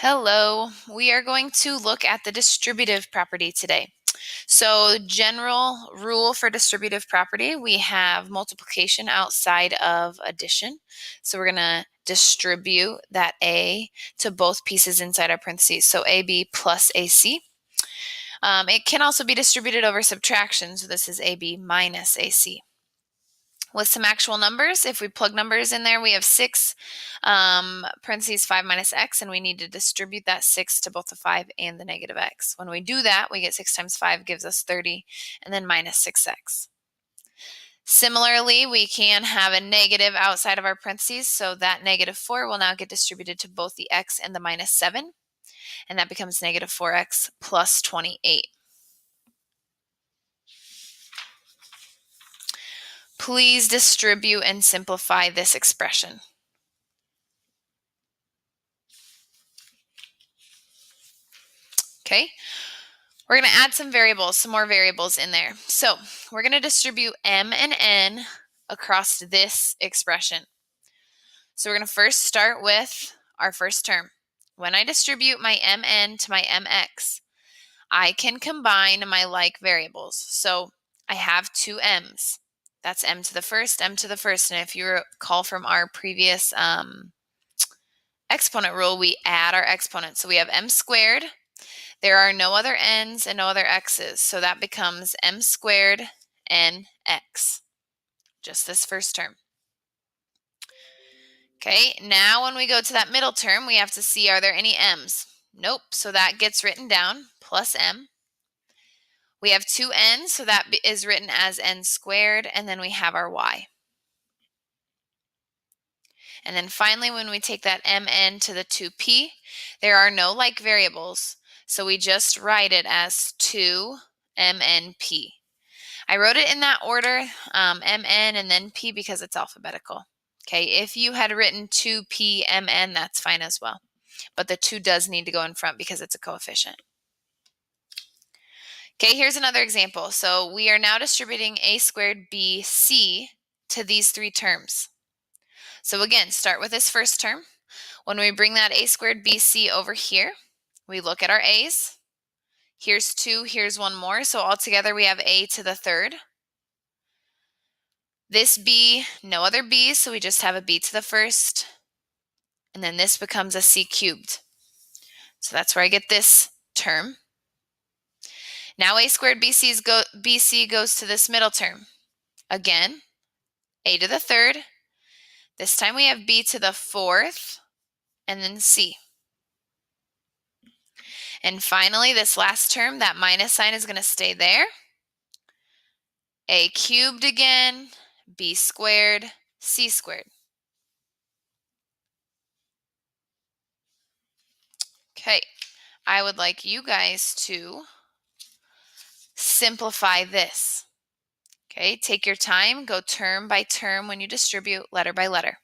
Hello, we are going to look at the distributive property today. So general rule for distributive property, we have multiplication outside of addition. So we're going to distribute that A to both pieces inside our parentheses. So AB plus AC. It can also be distributed over subtraction. So this is AB minus AC. With some actual numbers, if we plug numbers in there, we have 6 parentheses 5 minus x, and we need to distribute that 6 to both the 5 and the negative x. When we do that, we get 6 times 5 gives us 30, and then minus 6x. Similarly, we can have a negative outside of our parentheses, so that negative 4 will now get distributed to both the x and the minus 7, and that becomes negative 4x plus 28. Please distribute and simplify this expression. Okay, we're going to add some more variables in there. So we're going to distribute m and n across this expression. So we're going to first start with our first term. When I distribute my mn to my mx, I can combine my like variables. So I have two m's. That's m to the first, m to the first. And if you recall from our previous exponent rule, we add our exponents. So we have m squared. There are no other n's and no other x's. So that becomes m squared nx. Just this first term. Okay, now when we go to that middle term, we have to see, are there any m's? Nope, so that gets written down, plus m. We have two n's, so that is written as n squared, and then we have our y. And then finally, when we take that mn to the 2p, there are no like variables, so we just write it as 2mnp. I wrote it in that order, mn and then p, because it's alphabetical. Okay, if you had written 2p mn, that's fine as well. But the 2 does need to go in front because it's a coefficient. Okay, here's another example. So we are now distributing a squared bc to these three terms. So again, start with this first term. When we bring that a squared bc over here, we look at our a's. Here's 2, here's 1 more. So altogether we have a to the third. This b, no other b's, so we just have a b to the first. And then this becomes a c cubed. So that's where I get this term. Now a squared bc goes to this middle term. Again, a to the third. This time we have b to the fourth, and then c. And finally, this last term, that minus sign is going to stay there. A cubed again, b squared, c squared. Okay, I would like you guys to simplify this. Okay, take your time, go term by term when you distribute, letter by letter.